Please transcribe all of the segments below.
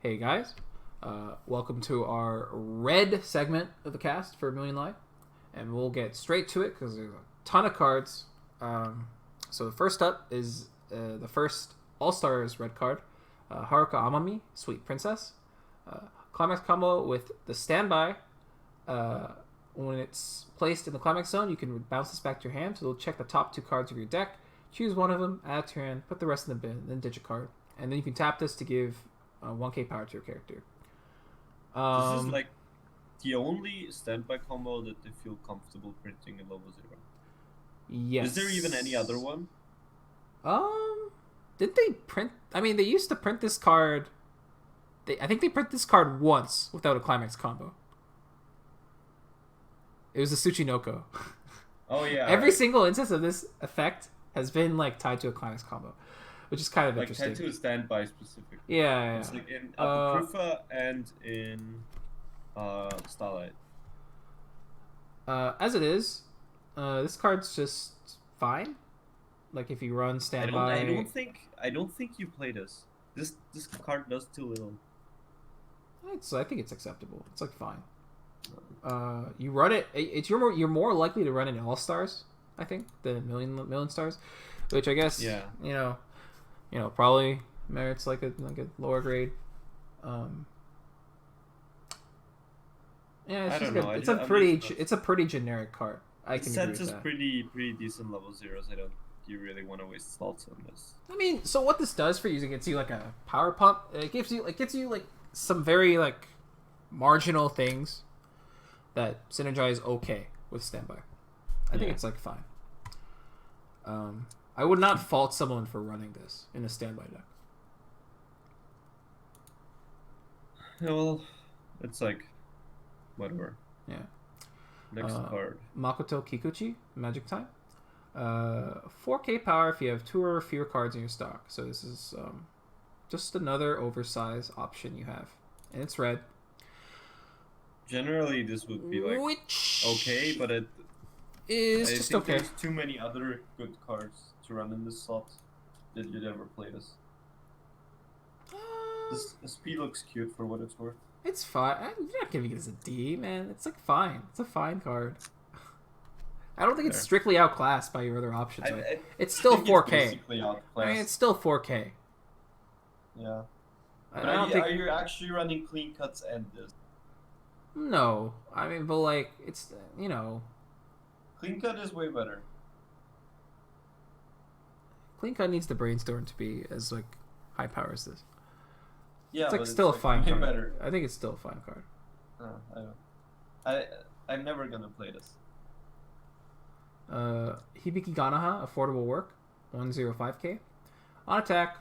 Hey guys, welcome to our red segment of the cast for A Million Life, and we'll get straight to it because there's a ton of cards. So the first up is the first All Stars red card, Haruka Amami, Sweet Princess. Climax combo with the standby. When it's placed in the climax zone, you can bounce this back to your hand. So it'll check the top two cards of your deck, choose one of them, add it to your hand, put the rest in the bin, then ditch a card, and then you can tap this to give 1k power to your character. This is like the only standby combo that they feel comfortable printing in level 0. Yes. Is there even any other one? Did they print? I mean, they used to print this card. I think they print this card once without a climax combo. It was the Tsuchinoko. Oh yeah. Every single instance of this effect has been like tied to a climax combo, which is kind of like interesting. tied to a standby specific. Yeah. It's like in Apocrypha and in Starlight. As it is, this card's just fine. Like if you run standby. I don't think you play this. This card does too little. I think it's acceptable. It's like fine. You run it. You're more likely to run it in All Stars, I think, than Million Stars, which I guess you know probably merits like a lower grade. Yeah, it's I just don't know. it's a pretty generic card. I can agree with is that. pretty decent level 0s. I don't. You really want to waste salts on this? I mean, so what this does for you is it gets you like a power pump. It gives you like some very like marginal things that synergize okay with standby. I think it's like fine. I would not fault someone for running this in a standby deck. Yeah, well, it's like whatever. Yeah. Next card. Makoto Kikuchi, Magic Time. 4k power if you have 2 or fewer cards in your stock. So this is just another oversized option you have, and it's red. Generally, this would be like okay, but I think okay. There's too many other good cards to run in this slot that you'd ever play this. This SP looks cute for what it's worth. It's fine. I'm not giving this a D, man. It's like fine. It's a fine card. I don't think it's strictly outclassed by your other options. Right? It's still 4K. I mean, it's still 4K. Yeah. But are you actually running clean cuts and this? No, I mean, but like it's Clean cut is way better. Clean cut needs the brainstorm to be as like high power as this. Yeah, it's like still a fine card. Better. I think it's still a fine card. I'm never gonna play this. Hibiki Ganaha, affordable work, 105k. On attack,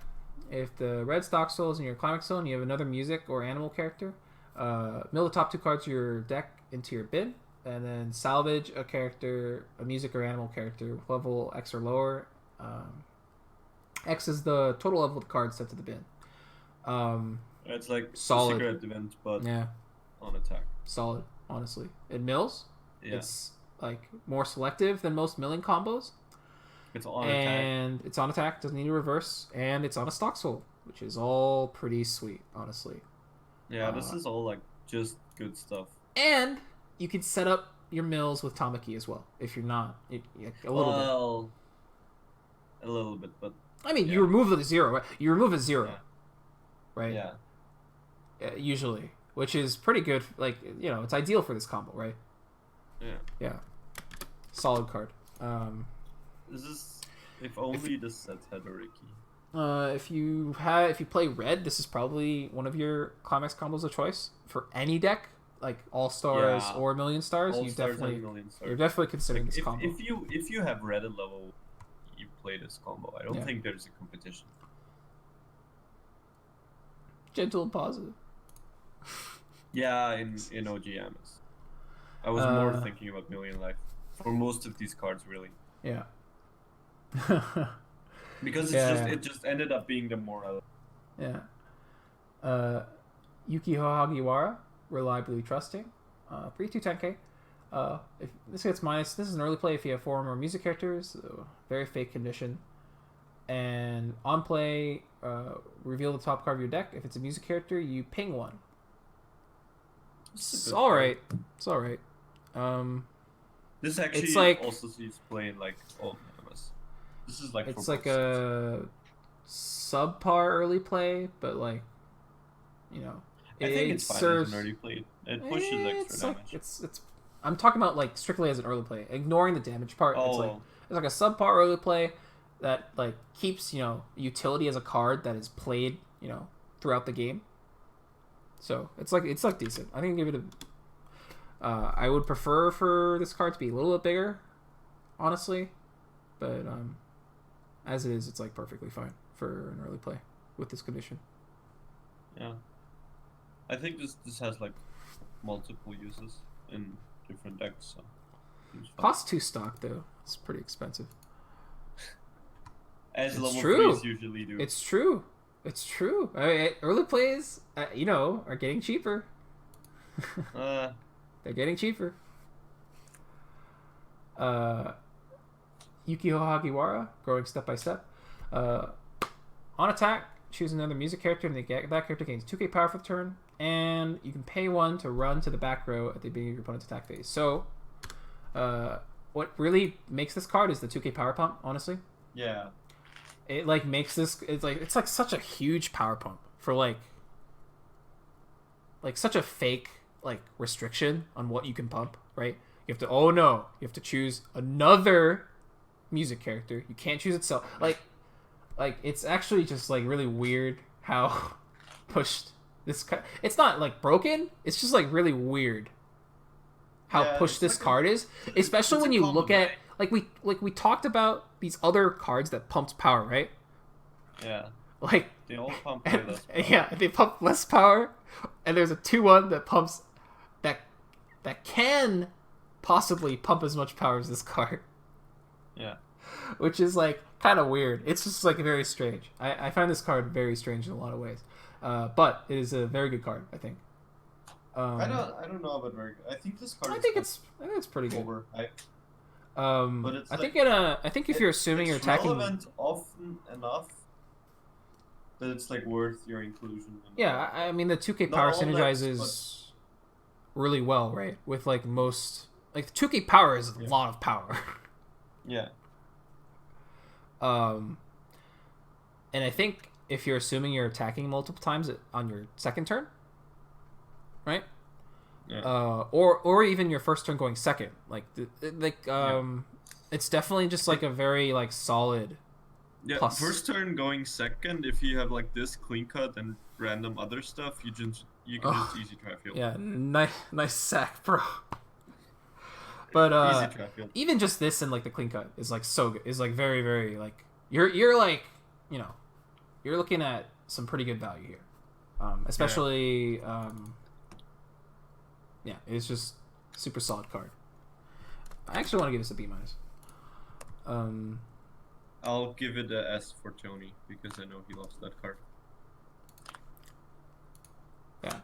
if the red stock soul is in your climax zone, you have another music or animal character. Mill the top 2 cards of your deck into your bin, and then salvage a character, a music or animal character with level X or lower. X is the total level of the cards sent to the bin. It's like solid secret event, but yeah, on attack. Solid, honestly. It mills. Yeah. It's like more selective than most milling combos. It's on and it's on attack. Doesn't need a reverse, and it's on a stock soul, which is all pretty sweet, honestly. Yeah, this is all like just good stuff. And you can set up your mills with Tamaki as well if you're not a little bit, but I mean, you remove the 0, right? You remove a 0, right? Yeah. Usually, which is pretty good. Like it's ideal for this combo, right? Yeah. Yeah. Solid card. This is if only this set had a Riki. If you play red, this is probably one of your climax combos of choice for any deck, like All Stars or Million Stars. You're definitely considering this combo. If you have red at level, you play this combo. I don't think there's a competition. Gentle and positive. Yeah, in OGMs. I was more thinking about Million Life for most of these cards, really. Yeah. Because it just ended up being the more relevant. Yeah. Yukiho Hagiwara, reliably trusting. Pretty 210k. If this gets minus, this is an early play if you have 4 or more music characters. Very fake condition. And on play, reveal the top card of your deck. If it's a music character, you ping one. It's all right. It's all right. This actually it's like, also sees play in like all MS. This is like it's like a subpar early play, but like, you know, I think it's fine as an early play. It pushes extra damage. It's. I'm talking about like strictly as an early play, ignoring the damage part. Oh. It's like a subpar early play that like keeps, you know, utility as a card that is played, you know, throughout the game. So it's like decent. I think I'd give it a. I would prefer for this card to be a little bit bigger, honestly, but as it is, it's like perfectly fine for an early play with this condition. Yeah, I think this has like multiple uses in different decks. So costs 2 stock though. It's pretty expensive. As level 3s usually do. It's true. It's true. I mean, early plays, you know, are getting cheaper. They're getting cheaper. Yukio Hagiwara, growing step by step. On attack, choose another music character, and that character gains 2k power for the turn, and you can pay 1 to run to the back row at the beginning of your opponent's attack phase. So, what really makes this card is the 2k power pump, honestly. Yeah. It like makes this it's like such a huge power pump for like such a fake like restriction on what you can pump, right? You have to choose another music character. You can't choose itself. Like it's actually just like really weird how pushed this it's not like broken, it's just like really weird how pushed this card is, especially when you look at like we talked about these other cards that pumped power, right? Yeah. Like they all pump less power. Yeah, they pump less power, and there's a 2/1 that pumps that can possibly pump as much power as this card. Yeah. Which is like kind of weird. It's just like very strange. I find this card very strange in a lot of ways, but it is a very good card, I think. I don't know about very good. I think this card. I think it's pretty good. But it's I think if you're assuming you're attacking, relevant often enough that it's like worth your inclusion. Yeah, I mean the 2k power synergizes really well, right? With like most 2k power is a lot of power. Yeah. And I think if you're assuming you're attacking multiple times on your second turn, right? Yeah. Or even your first turn going second, it's definitely just like a very like solid. Yeah, plus. First turn going second. If you have like this clean cut and random other stuff, you can just easy try field. Yeah, nice sack, bro. But easy try field. Even just this and like the clean cut is like so good. Is like very very like you're like, you know, you're looking at some pretty good value here, especially yeah, it's just super solid card. I actually want to give this a B-. I'll give it a S for Tony because I know he loves that card. Yeah.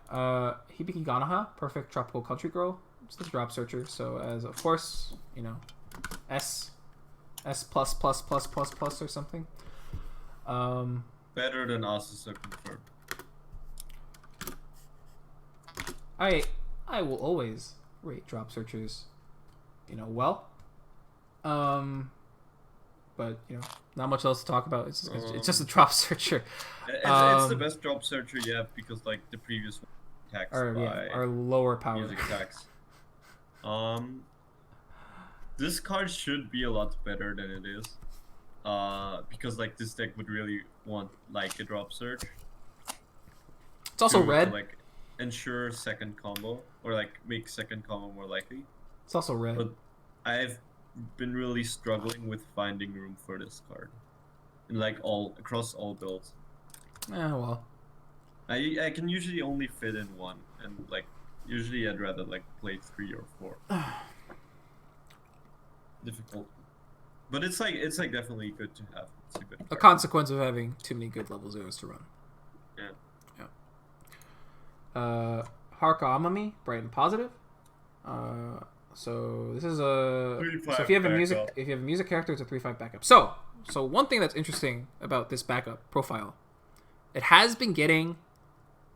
Hibiki Ganaha, perfect tropical country girl. It's the drop searcher, so as of course, you know, S plus plus plus plus plus or something. Better than Asusa confirmed. I will always rate drop searchers, you know, well. But you know, not much else to talk about. It's just a drop searcher. It's the best drop searcher you have because like the previous one attacks are lower power. Music attacks. This card should be a lot better than it is. Because like this deck would really want like a drop search. It's also red. To, like ensure second combo or like make second combo more likely. It's also red. But I've been really struggling with finding room for this card in like across all builds. Well. I can usually only fit in one, and like usually I'd rather like play 3 or 4. Difficult, but it's like definitely good to have. It's a good card. A consequence of having too many good level zeros to run. Yeah. Haruka Amami, bright and positive. So this is a. So if you have a music character, it's a 3/5 backup. So So one thing that's interesting about this backup profile, it has been getting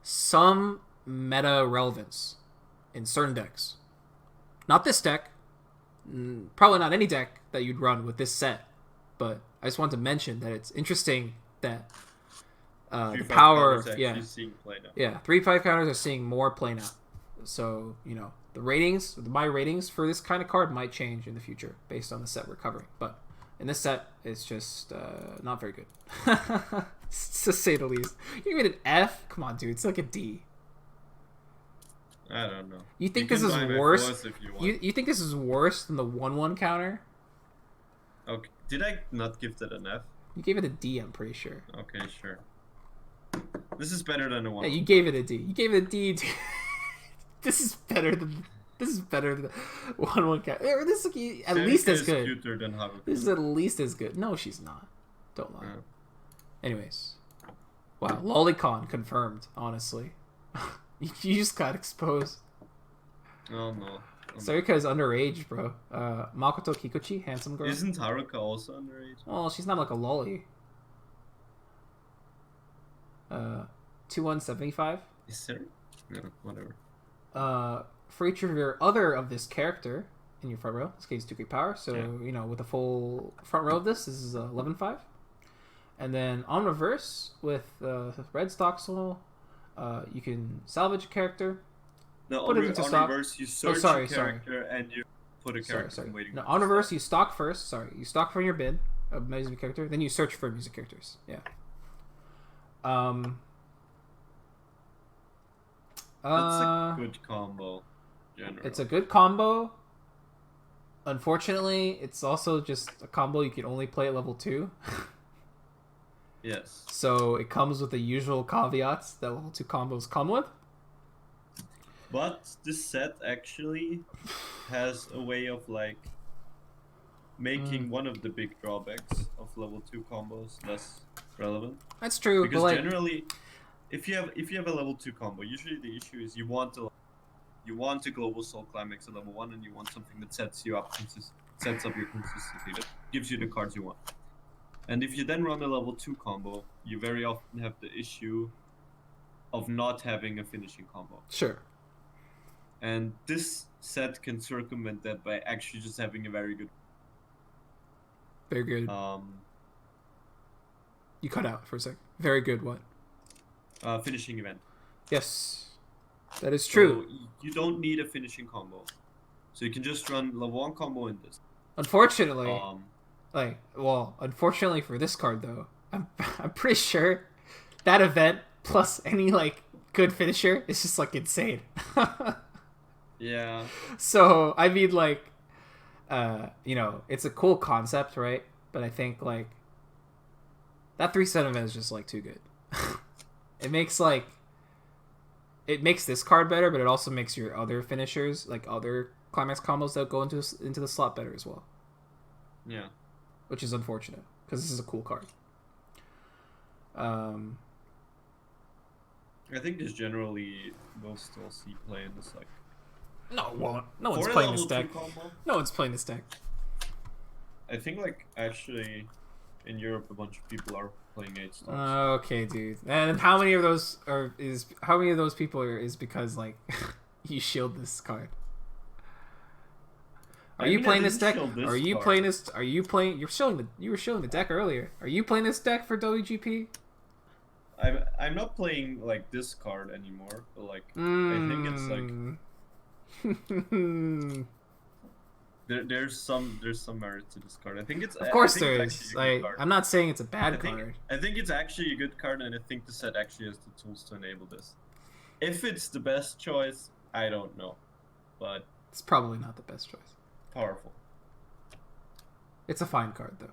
some meta relevance in certain decks. Not this deck. Probably not any deck that you'd run with this set. But I just wanted to mention that it's interesting that the power, yeah, 3/5 counters are seeing more play now. So the ratings, my ratings for this kind of card might change in the future based on the set we're covering. But in this set, it's just not very good, to say the least. You give it an F? Come on, dude, it's like a D. I don't know. You think this is worse? You think this is worse than the 1/1 counter? Okay. Did I not give that an F? You gave it a D, I'm pretty sure. Okay, sure. This is better than a 1. Yeah, you gave it a D. You gave it a D. This is better than the 1/1 counter. This is at least as good. Cuter than Haruka. This is at least as good. No, she's not. Don't lie. Yeah. Anyways, wow, Lolicon confirmed. Honestly, you just got exposed. Oh no. Sarika is underage, bro. Makoto Kikuchi, handsome girl. Isn't Haruka also underage? Well, she's not like a lolly. 2175. Is there? No, whatever. For each of your other of this character in your front row, this case 2 power. So with a full front row of this is 11/5. And then on reverse with red stock soul, you can salvage a character. No, on reverse you search a character and you put a character in waiting. No, on reverse you stock first. Sorry, you stock from your bin of music character, then you search for music characters. Yeah. That's a good combo. Generally. It's a good combo. Unfortunately, it's also just a combo you can only play at level 2. Yes. So it comes with the usual caveats that level 2 combos come with. But this set actually has a way of making one of the big drawbacks of level 2 combos less relevant. That's true. Because but generally, if you have a level 2 combo, usually the issue is you want a global soul climax at level 1, and you want something that sets you up sets up your consistency, that gives you the cards you want. And if you then run a level 2 combo, you very often have the issue of not having a finishing combo. Sure. And this set can circumvent that by actually just having a very good. Very good. You cut out for a sec. Very good. What? Finishing event. Yes, that is true. So you don't need a finishing combo, so you can just run level 1 combo in this. Unfortunately, unfortunately for this card though, I'm pretty sure that event plus any good finisher is just insane. Yeah. So I mean it's a cool concept, right? But I think that 3/7 event is just too good. It makes this card better, but it also makes your other finishers, other climax combos that go into the slot, better as well. Yeah. Which is unfortunate, because this is a cool card. I think just generally we'll still see play in this No, it won't. No one's playing this deck. No one's playing this deck. I think actually in Europe a bunch of people are playing 8 stars. Okay, dude. And how many of those people is because you shield this card? Are you playing this deck? Are you playing this? Are you playing? You were showing the deck earlier. Are you playing this deck for WGP? I'm not playing this card anymore, but I think it's there's some merit to this card. I think it's. Of course there is. I'm not saying it's a bad card. I think it's actually a good card, and I think the set actually has the tools to enable this. If it's the best choice, I don't know, but it's probably not the best choice. Powerful. It's a fine card though.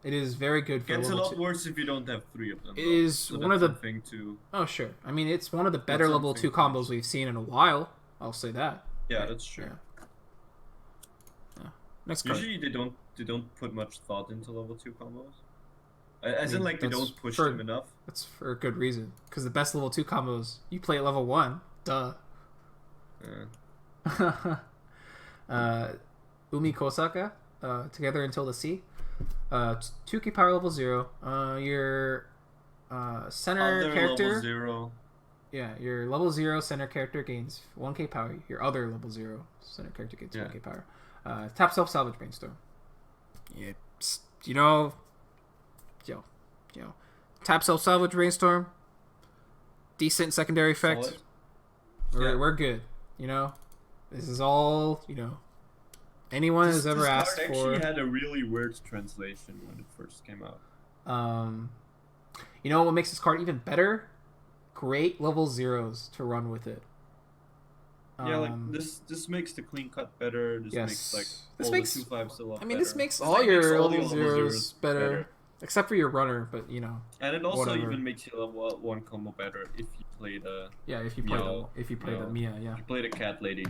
It is very good for. It's a lot worse if you don't have 3 of them. It is one of the thing to. Oh sure. I mean, it's one of the better level 2 combos we've seen in a while. I'll say that. Yeah, that's true. Yeah. Next card. Usually they don't put much thought into level 2 combos. As in they don't push them enough. That's for a good reason. Because the best level 2 combos you play at level 1. Duh. Yeah. Umi Kosaka, Together Until the Sea. 2k power level 0. Your center Other character. level 0. Yeah, your level 0 center character gains 1k power. Your other level 0 center character gains 1k power. Tap self salvage brainstorm. Yeah, you know, yo, tap self salvage brainstorm. Decent secondary effect. We're good. You know, this is all anyone has ever asked for. This card actually had a really weird translation when it first came out. You know what makes this card even better? Great level 0s to run with it. Yeah, like this makes the clean cut better. This makes like this all makes, the 2/5s a lot better. This makes all your level 0s better. Except for your runner, but And it also whatever. even makes your level 1 combo better if you play the if you play the Mia, If you play the cat lady.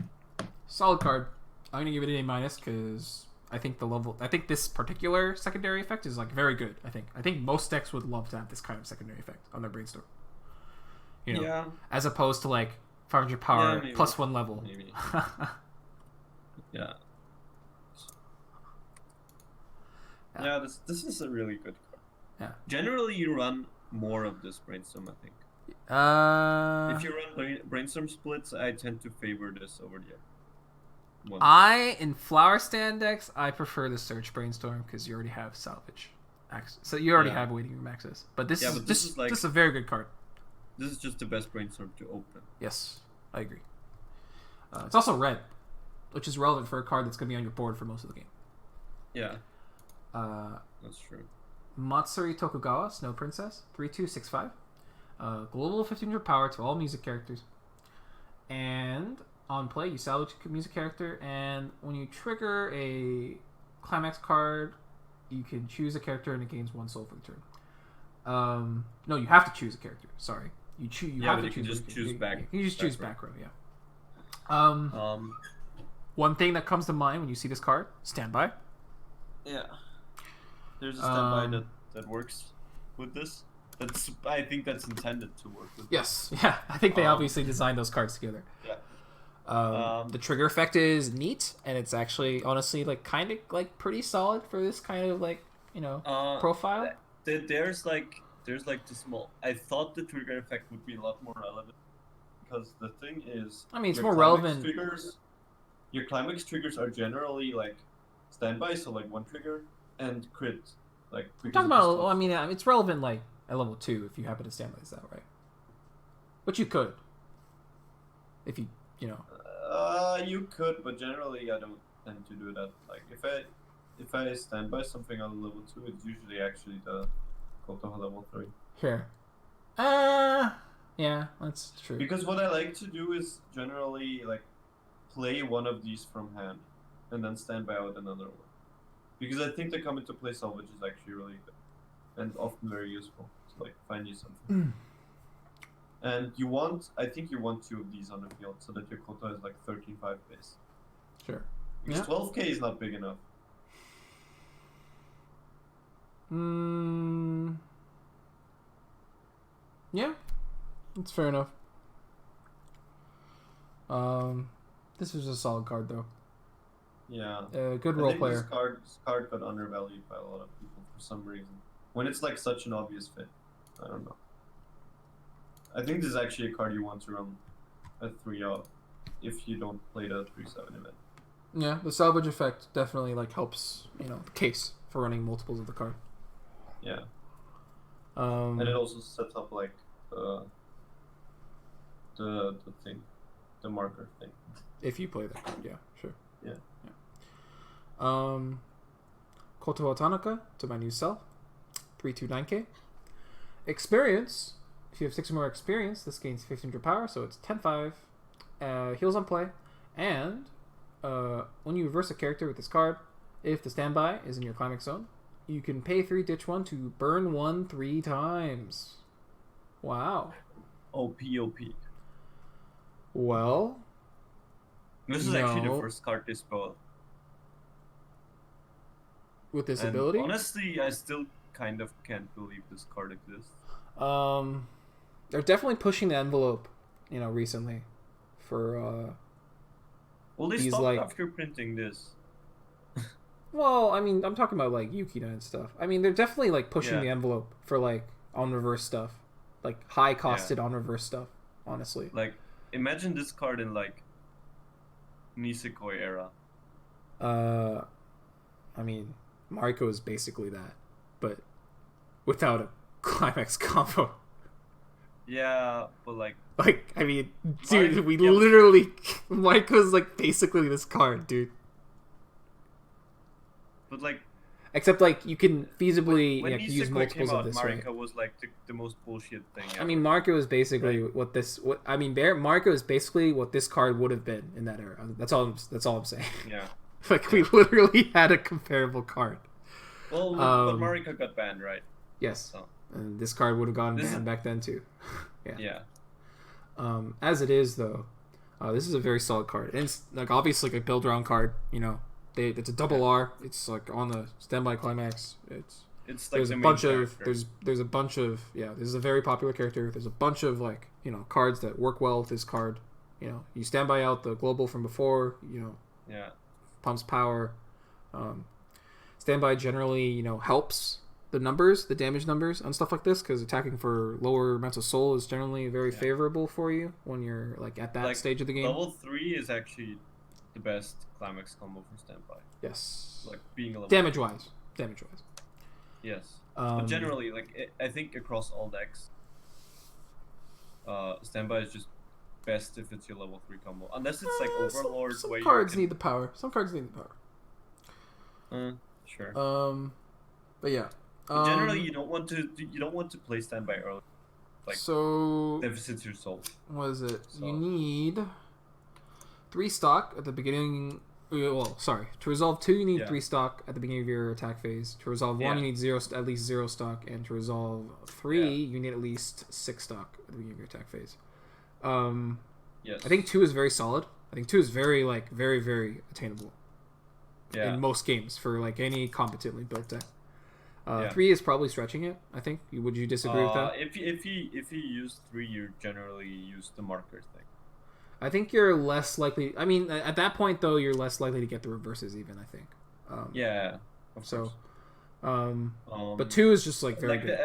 Solid card. I'm gonna give it an A- because I think this particular secondary effect is like very good. I think most decks would love to have this kind of secondary effect on their brainstorm. As opposed to like 500 power plus 1 level. Maybe. Yeah. Yeah, this is a really good card. Yeah. Generally, you run more of this brainstorm, I think. If you run brainstorm splits, I tend to favor this over the other one. In flower stand decks, I prefer the search brainstorm because you already have salvage access. So you already have waiting room access. But this is a very good card. This is just the best brainstorm to open. Yes, I agree. It's also red, which is relevant for a card that's going to be on your board for most of the game. Yeah. That's true. Matsuri Tokugawa, Snow Princess, 3/2/6/5. Global 1500 power to all music characters. And on play, you salvage a music character, and when you trigger a climax card, you can choose a character and it gains 1 soul for the turn. No, you have to choose a character. Sorry. You can just choose back. You can just choose back row, yeah. One thing that comes to mind when you see this card, standby. Yeah. There's a standby that works with this. I think that's intended to work with. Yes, yeah. I think they obviously designed those cards together. Yeah. The trigger effect is neat, and it's actually honestly like kind of like pretty solid for this kind of like profile. There's like the small. I thought the trigger effect would be a lot more relevant because the thing is, it's more relevant. Your climax triggers are generally like standby, so like 1 trigger and crit. Like I'm talking about. It's relevant like at level 2 if you happen to standby that, right? Which you could, if you. You could, but generally I don't tend to do that. Like if I stand by something on level 2, it's usually actually the Kotoha level 3. Sure. Yeah, that's true. Because what I like to do is generally like play one of these from hand, and then stand by out another one. Because I think the come into play salvage is actually really good, and often very useful to like find you something. And I think you want 2 of these on the field so that your quota is like 13.5 base. Sure. Because 12k is not big enough. Yeah, that's fair enough. This is a solid card though. Yeah. Good role player. This card got undervalued by a lot of people for some reason. When it's like such an obvious fit, I don't know. I think this is actually a card you want to run a 3 of if you don't play the 3/7 event. Yeah, the salvage effect definitely like helps, the case for running multiples of the card. Yeah. And it also sets up like the thing, the marker thing. If you play that card, yeah, sure. Yeah. Kotoha Tanaka to my new self, 3/2/9k. Experience. If you have 6 or more experience, this gains 1500 power, so it's 10/5. Heals on play, and when you reverse a character with this card, if the standby is in your climax zone, you can pay 3, ditch 1 to burn 1 3 times. Wow. OP. Well, this is actually the first card they spelled. With this ability? Honestly, I still kind of can't believe this card exists. They're definitely pushing the envelope, recently. For well, they stopped after printing this. Well, I mean, I'm talking about like Yukina and stuff. I mean, they're definitely like pushing Yeah. the envelope for like on reverse stuff, like high costed on reverse stuff. Honestly, Like, imagine this card in like Nisekoi era. I mean, Mariko is basically that, but without a climax combo. Yeah, but like, Like, I mean, dude, Mine- we yeah. literally Mariko's like basically this card, dude. but like Except like you can feasibly when use Nisekoi multiples came of out, this, Marika right? was like the most bullshit thing. I mean, Mariko is basically Right. Mariko is basically what this card would have been in that era. That's all I'm saying. yeah. Like we literally had a comparable card. Well, but Um, Marika got banned, right? Yes. So And this card would have gotten This is- banned back then too. yeah. As it is though, this is a very solid card. And it's like obviously like a build round card. You know, it's a double R. It's like on the standby climax. It's like There's the a main bunch of character. there's a bunch of this is a very popular character. There's a bunch of like cards that work well with this card. You standby out the global from before. Yeah. Pumps power. Standby generally helps the damage numbers and stuff like this, because attacking for lower amounts of soul is generally very favorable for you when you're like at that Like, stage of the game. Level 3 is actually the best climax combo for standby. Yes. Like being a level Damage wise. Yes. But Um, generally, like I think across all decks, standby is just best if it's your level 3 combo. Unless it's like Overlord, some where cards you need the power. Some cards need the power. can... sure. But yeah. But generally, you don't want to play standby early. Like so deficits your soul. what is it? So- You need 3 stock at the beginning. Well, sorry. To resolve 2, you need Yeah. 3 stock at the beginning of your attack phase. To resolve 1, Yeah. you need at least 0 stock, and to resolve 3, you need at least 6 stock at the beginning of your attack phase. Yes. I think 2 is very solid. I think 2 is very very very attainable Yeah. in most games for like any competently built deck. Yeah. 3 is probably stretching it. I think. Would you disagree with that? If you use 3, you generally use the marker thing. I think you're less likely. I mean, at that point though, you're less likely to get the reverses. Even I think. Yeah. Of So, course. but 2 is just like very like good.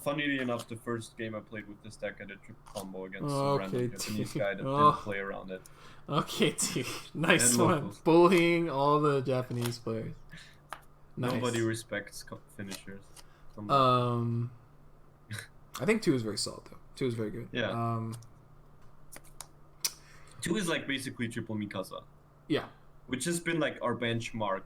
funnily enough, the first game I played with this deck, I did triple combo against Oh, some random okay, Japanese dude. guy that Oh. didn't play around it. Okay, dude. Nice And one. locals. Bullying all the Japanese players. Nice. Nobody respects finishers. I think 2 is very solid though. 2 is very good. Yeah. 2 is like basically triple Mikasa, Yeah. which has been like our benchmark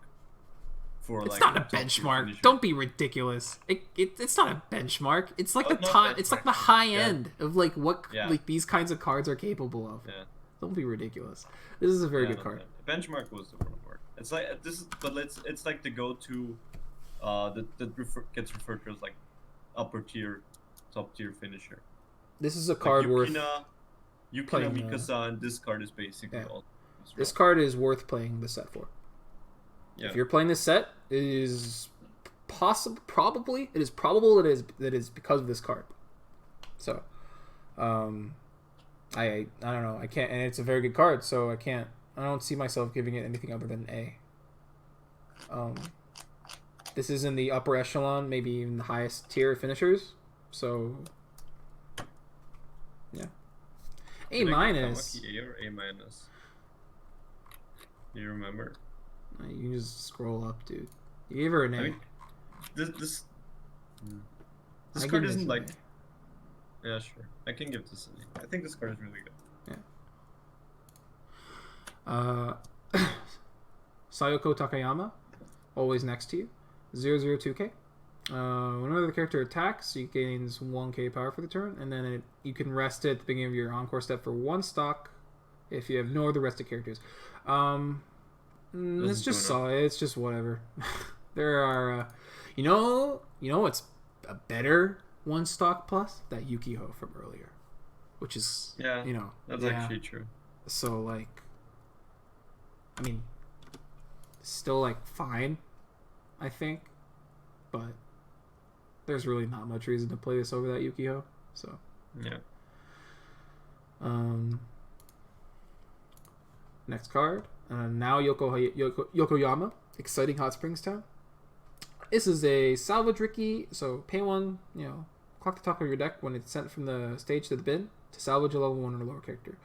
for It's like not a top tier benchmark. finisher. Don't be ridiculous. It's not a benchmark. It's like Oh, the not time. It's like the benchmark. high Yeah. end of like what Yeah. like these kinds of cards are capable of. Yeah. Don't be ridiculous. This is a very Yeah, good not card. bad. Benchmark was the wrong word. It's like this is, but it's like the go-to, that gets referred to as like upper tier, top tier finisher. This is a card like worth. Yukina, playing, Mikasa, and this card is basically yeah. all. This card is worth playing the set for. Yeah. If you're playing this set, it is probable that is because of this card. So, I don't know. I can't, and it's a very good card. So I don't see myself giving it anything other than A. This is in the upper echelon, maybe even the highest tier finishers. So, yeah. A Did I give minus. Tamaki A or A minus? Do you remember? You can just scroll up, dude. You gave her an A. I mean, this I card give isn't this like. an Yeah, sure. I can give this an A. I think this card is really good. A. Sayoko Takayama, always next to you. 002k. Whenever the character attacks, he gains 1k power for the turn, and then you can rest it at the beginning of your encore step for 1 stock if you have no other rested characters. It's just do enough. solid. It's just whatever. There are, you know what's a better 1 stock plus? That Yukiho from earlier, which is Yeah, that's yeah. actually true. So like, I mean, still like fine, I think, but there's really not much reason to play this over that Yukiho. So Yeah. next card. Now Yokoyama Exciting Hot Springs Town. This is a salvage Ricky, so pay 1, clock the top of your deck when it's sent from the stage to the bin to salvage a level 1 or lower character.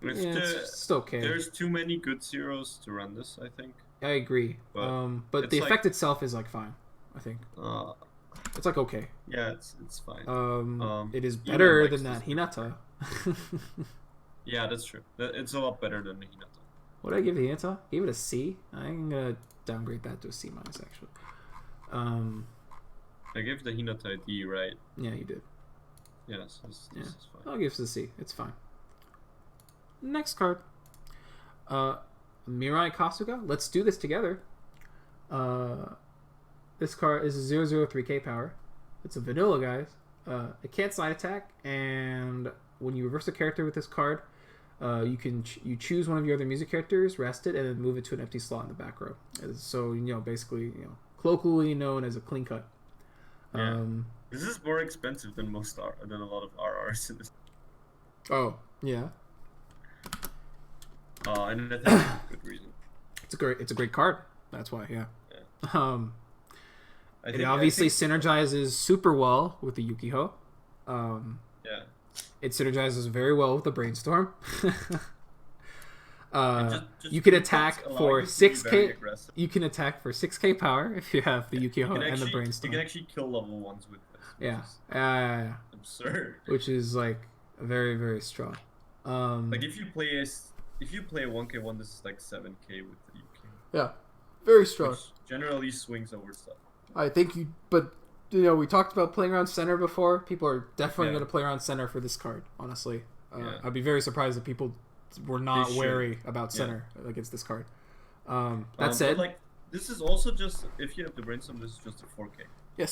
It's still okay. There's too many good zeros to run this, I think. I agree. But the effect itself is like fine, I think. It's like okay. Yeah, it's fine. It is better than that Hinata. Yeah, that's true. It's a lot better than the Hinata. What did I give the Hinata? Gave it a C. I'm gonna downgrade that to a C minus actually. I gave the Hinata a D, right? Yeah, you did. Yes, this is fine. I'll give it a C. It's fine. Next card. Mirai Kasuga. Let's do this together. This card is a 003k power. It's a vanilla, guys. It can't side attack, and when you reverse a character with this card, you choose one of your other music characters, rest it, and then move it to an empty slot in the back row. So basically, colloquially known as a clean cut. Yeah. This is more expensive than than a lot of RRs in this. Oh yeah. And I think that's a good reason. It's a great card. That's why, yeah. It obviously synergizes super well with the Yukiho. Yeah. It synergizes very well with the Brainstorm. Just you can attack for 6k. Aggressive. You can attack for 6k power if you have the Yukiho and the Brainstorm. You can actually kill level 1s with this. Yeah. Absurd. Which is like very, very strong. Like if you play a 1k1, this is like 7k with the Yukiho. Yeah, very strong. Which generally swings over stuff. I think we talked about playing around center before. People are definitely going to play around center for this card, honestly. I'd be very surprised if people were not wary about center against this card. That said, like this is also just, if you have the Brainstorm, this is just a 4k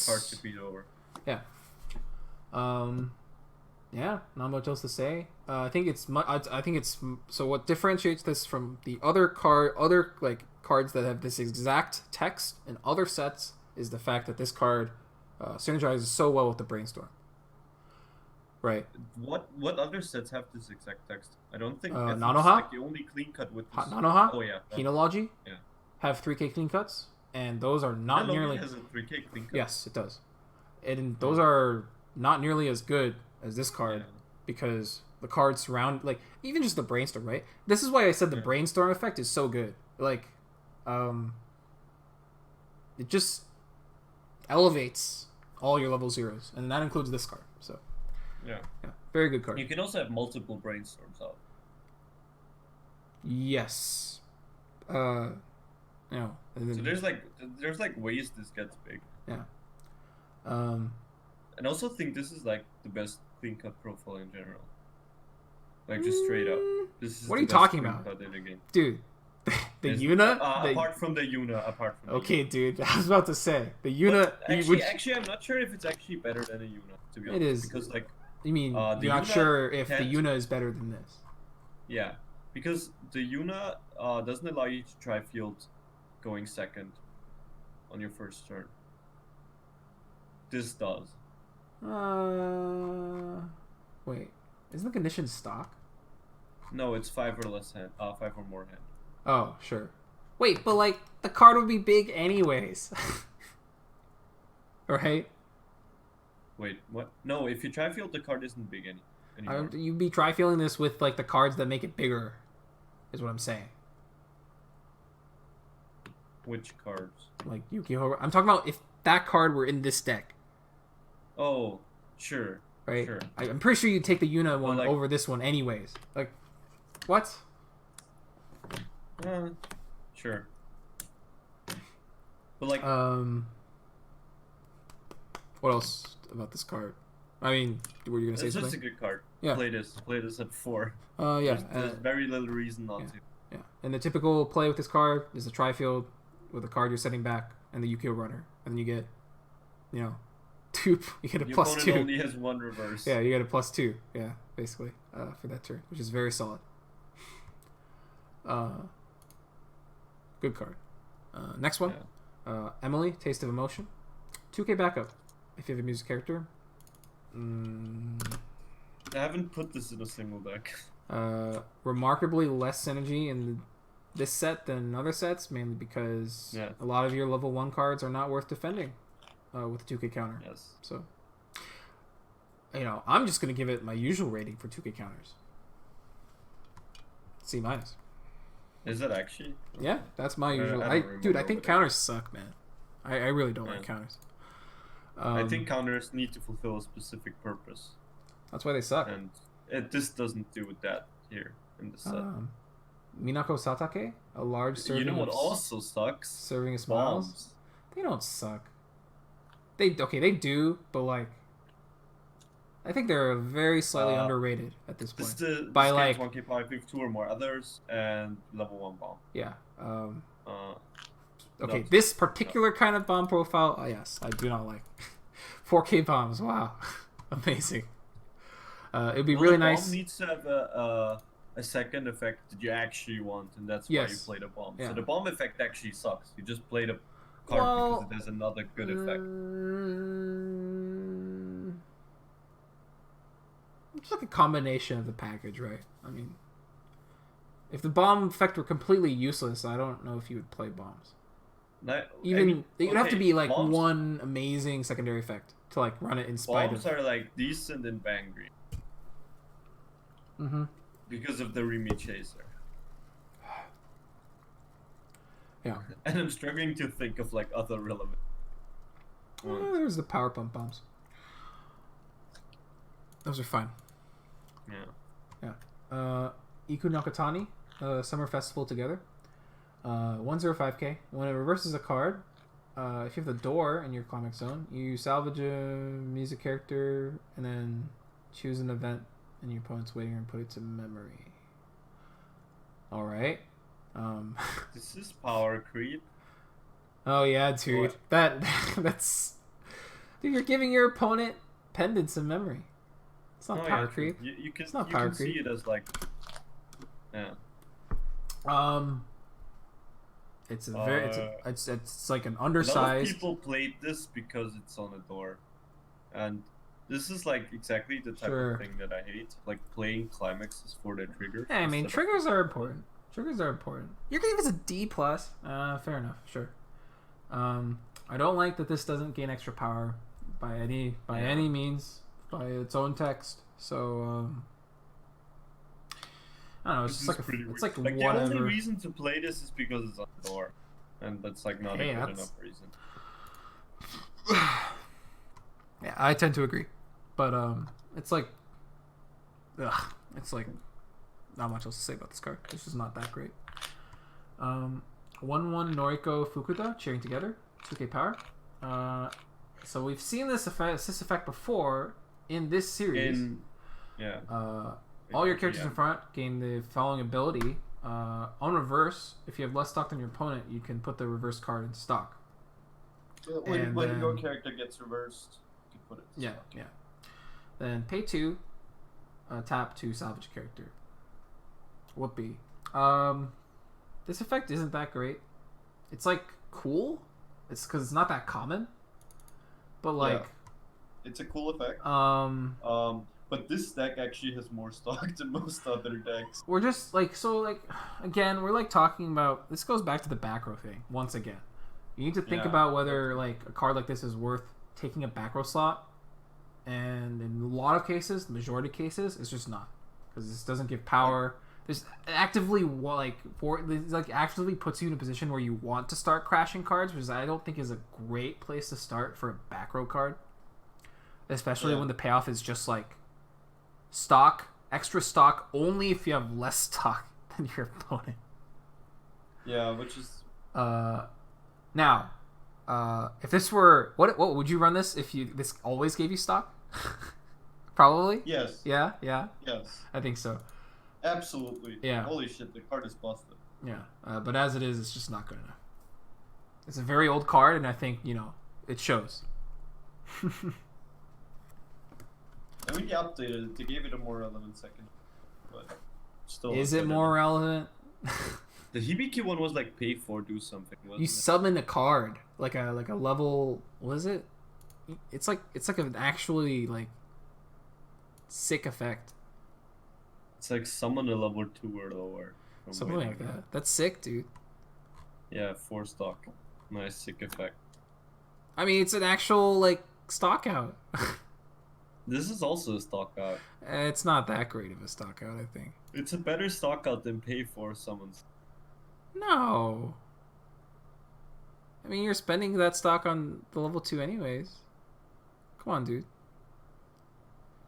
card to beat over. Yeah. Yeah, not much else to say. I think it's so. What differentiates this from the other cards that have this exact text in other sets is the fact that this card synergizes so well with the Brainstorm. Right. What other sets have this exact text? I don't think. Nanoha. Like the only clean cut with this. Nanoha. Oh yeah. Hinology. Yeah. Have 3k clean cuts, and those are not nearly. Has a 3k clean cut. Yes, it does, and those are not nearly as good as this card because the cards surround, like, even just the Brainstorm, right? This is why I said the Brainstorm effect is so good. Like, it just elevates all your level zeros, and that includes this card. So yeah, very good card. You can also have multiple Brainstorms out. Yes. And then, so there's ways this gets big. Yeah. And also think this is like the best clean cut profile in general. Like just straight up. This is what are you talking about? Dude, the Yuna? Apart from the Yuna. Okay, dude. I was about to say. The Yuna... Actually, I'm not sure if it's actually better than a Yuna, to be honest. It is. Because, like... You mean, you're not sure if the Yuna is better than this? Yeah. Because the Yuna doesn't allow you to try field going second on your first turn. This does. Wait, isn't the condition stock? No, it's 5 or less hand. 5 or more hand. Oh, sure. Wait, but like the card would be big anyways, right? Wait, what? No, if you try field, the card isn't big anymore. You'd be try fielding this with like the cards that make it bigger, is what I'm saying. Which cards? Like Yukiho. I'm talking about if that card were in this deck. Oh, sure. Right? Sure. I'm pretty sure you'd take the Yuna one over this one anyways. Like, what? Sure. But like... What else about this card? I mean, were you going to say something? It's just a good card. Yeah. Play this at 4. Yeah. There's very little reason not to. Yeah. And the typical play with this card is a tri-field with a card you're setting back and the Yukio runner. And then you get, you get a Your +2. opponent only has 1 reverse. Yeah, you get a +2. Yeah, basically, for that turn, which is very solid. Good card. Next one. Yeah. Emily, Taste of Emotion. 2k backup. If you have a music character. I haven't put this in a single deck. Remarkably less synergy in this set than other sets, mainly because Yeah. a lot of your level 1 cards are not worth defending with the 2K counter. Yes. So, I'm just going to give it my usual rating for 2K counters. C minus. Is it actually? Yeah, that's my usual. I Dude, I think counters suck, man. I really don't Yeah. like counters. I think counters need to fulfill a specific purpose, that's why they suck. and this doesn't do that here in the set. Minako Satake, a large serving. You know what of also sucks? serving of smiles. Bombs. They don't suck. They do, but like, I think they're very slightly underrated at this This point. is the By, this like- game's 1K5 with 2 or more others and level 1 bomb. Yeah. Uh, Okay, No. this particular kind of bomb profile, yes, I do not like. 4K bombs, wow, amazing. It'd be well, really the nice. bomb needs to have a second effect that you actually want, and that's why you Yes. play the bomb. Yeah. So the bomb effect actually sucks. You just play the card Well, because it has another good effect. It's like a combination of the package, right? I mean, if the bomb effect were completely useless, I don't know if you would play bombs. Even it would have to be like bombs, one amazing secondary effect to like run it in spite Bombs of. are like decent in Bang Green Mm-hmm. because of the Remy Chaser. Yeah. And I'm struggling to think of like other relevant ones. There's the power pump bombs. Those are fine. Yeah. Iku Nakatani, Summer Festival Together. 105k. When it reverses a card, if you have the door in your climax zone, you salvage a music character and then choose an event in your opponent's waiting room and put it to memory. Alright. This is power creep. Oh yeah, dude. What? That's... Dude, you're giving your opponent pendants in memory. It's not Oh, power yeah, creep. You can, It's not you power can see creep. it as like, yeah. It's a very it's like an A lot of undersized. people played this because it's on a door, and this is like exactly the type Sure. of thing that I hate, like playing climaxes for the trigger. Yeah, I mean, instead of- triggers are important. Triggers are important. You're gonna give us a D plus. Fair enough. Sure. I don't like that this doesn't gain extra power by any means by its own text. So I don't know. It's This just is like pretty it's weird. like The whatever. only reason to play this is because it's on the door, and that's like not Hey, a good that's- enough reason. Yeah, I tend to agree, but it's like, it's like not much else to say about this card. This is not that great. 1-1 Noriko Fukuda cheering together, 2K power. So we've seen this effect before in this series. Yeah. All your characters Yeah. in front gain the following ability. On reverse, if you have less stock than your opponent, you can put the reverse card in stock. And When your then- character gets reversed, you put it. to Yeah, stock. yeah. Then pay 2, tap to salvage a character. Whoopee. This effect isn't that great. It's like cool. It's because it's not that common. But like, It's a cool effect. But this deck actually has more stock than most other decks. we're just like again, we're like talking about this goes back to the back row thing once again. You need to think Yeah. about whether like a card like this is worth taking a back row slot, and in a lot of cases, the majority of cases, it's just not because this doesn't give power. There's actively actively puts you in a position where you want to start crashing cards, which I don't think is a great place to start for a back row card, especially Yeah. when the payoff is just like stock, extra stock only if you have less stock than your opponent. Yeah, which is Now, if this were what would you run this if this always gave you stock? Probably. yes, Yeah, yes, I think so. absolutely. Yeah. Holy shit, the card is busted. Yeah, but as it is, it's just not good enough. It's a very old card, and I think it shows. I mean, they updated it. They gave it a more relevant second, but still. Is it more relevant? The Hibiki one was like pay for do something. Wasn't You it? summon a card like a level. What is it? It's like an actually like sick effect. It's like summon a level 2 or lower. from Something waiting. like that. That's sick, dude. Yeah, 4 stock. Nice sick effect. I mean, it's an actual like stock out. This is also a stock out. It's not that great of a stock out, I think. It's a better stock out than pay for summons. No. I mean, you're spending that stock on the level 2 anyways. Come on, dude.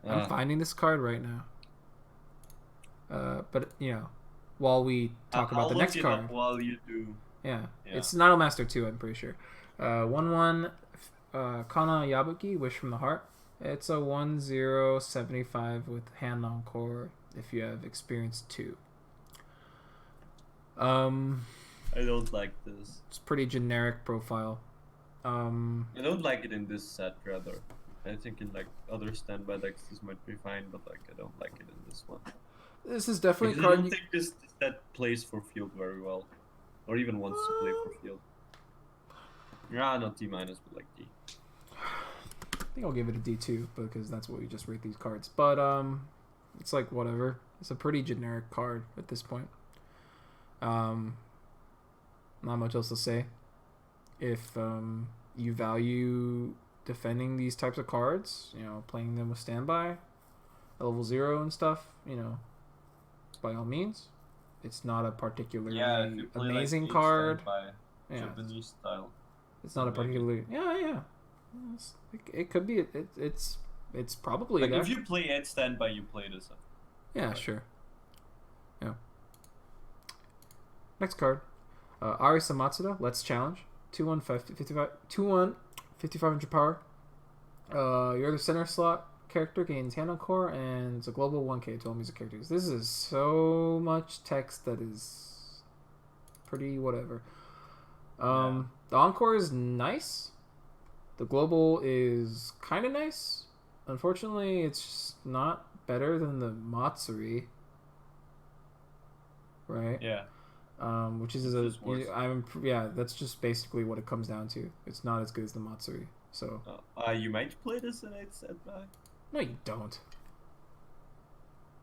I'm finding this card right now. But, while we talk about the next card. While you do. Yeah. Yeah. It's Nato Master 2, I'm pretty sure. 1-1 Kana Yabuki, Wish from the Heart. It's a 1-0-75 with Hand Encore if you have experience 2. I don't like this. It's pretty generic profile. I don't like it in this set, rather. I think in like other standby decks this might be fine, but like I don't like it in this one. This is definitely Because a I card. don't think this set plays for field very well, or even wants to play for field. Yeah, not D minus, but like D. I think I'll give it a D2 because that's what we just rate these cards. But it's like whatever. It's a pretty generic card at this point. Not much else to say. If you value defending these types of cards, playing them with standby, level 0 and stuff, by all means. It's not a particularly amazing card. Yeah. Japanese style. It's not a particularly It could be. It's probably Like there. if you play at standby, you play this. Yeah, sure. Yeah. Next card, Arisa Matsuda. Let's challenge. 2-1 55 2-1 5500 power. You're the center slot character, gains hand on core, and it's a global 1k to all music characters. This is so much text that is pretty whatever. The encore is nice. The global is kind of nice. Unfortunately, it's just not better than the Matsuri. Right? Yeah. Which is that's just basically what it comes down to. It's not as good as the Matsuri. So you might play this in 8 standby. no, you don't.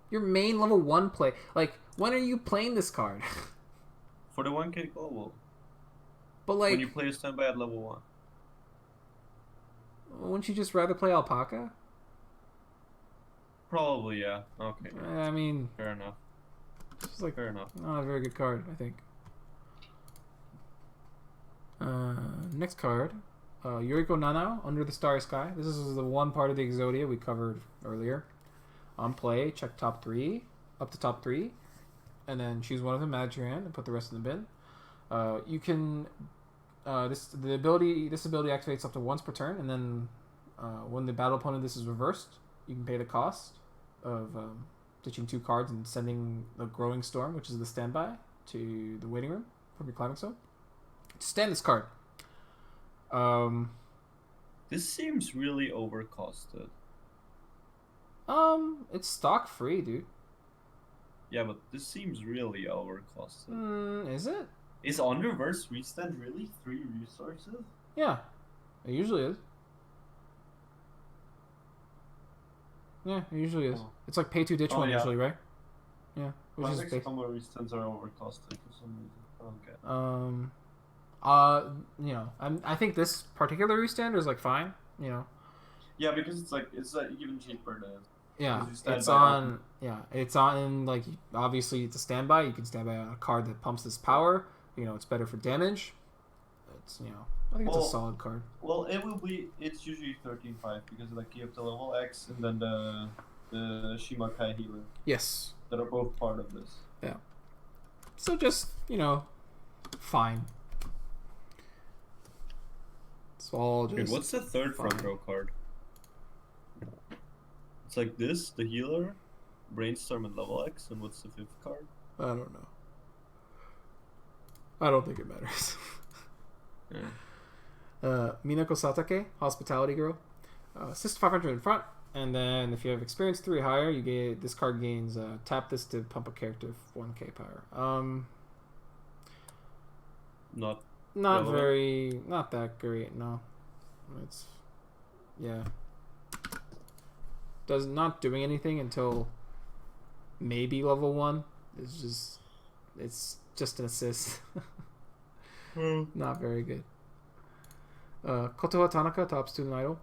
Your main level 1 play, like, when are you playing this card? For the 1k global. But like, When you play a standby at level 1. wouldn't you just rather play Alpaca? Probably, yeah. Okay. I mean, Fair enough. it's like Fair enough. not a very good card, I think. Next card, Yuriko Nanao, Under the Starry Sky. This is the one part of the Exodia we covered earlier. On play, check top 3, up to top 3, and then choose one of them, add to your hand, and put the rest in the bin. You can this ability activates up to once per turn, and then when the battle opponent this is reversed, you can pay the cost of ditching 2 cards and sending the Growing Storm, which is the standby, to the waiting room from your climbing zone. Stand this card. This seems really overcosted. It's stock free, dude. Yeah, but this seems really overcosted. Is it? Is on reverse restand really 3 resources? Yeah, it usually is. Yeah, it usually is. Oh. It's like pay 2 ditch 1 yeah. usually, right? Yeah, which My is next basic. combo restands are overcosted for some reason. Okay. I think this particular restand is like fine. Yeah, because it's even cheaper than. Yeah, Because you stand it's by on. Yeah, it's on. Like, obviously, it's a standby. You can standby on a card that pumps this power. It's better for damage. It's I think it's a solid card. Well, it's usually 13-5 because like you have the level X and then the Shimakai healer Yes. that are both part of this. Yeah. So just fine. It's all just. Wait, what's the third fine. front row card? It's like this, the healer, Brainstorm, and level X, and what's the 5th card? I don't know. I don't think it matters. Yeah. Minako Satake, Hospitality Girl. Assist 500 in front, and then if you have experience 3 or higher, this card gains tap this to pump a character 1k power. Not Not that great. No, it's not doing anything until maybe level 1. It's just an assist. Not very good. Kotoha Tanaka, top student idol.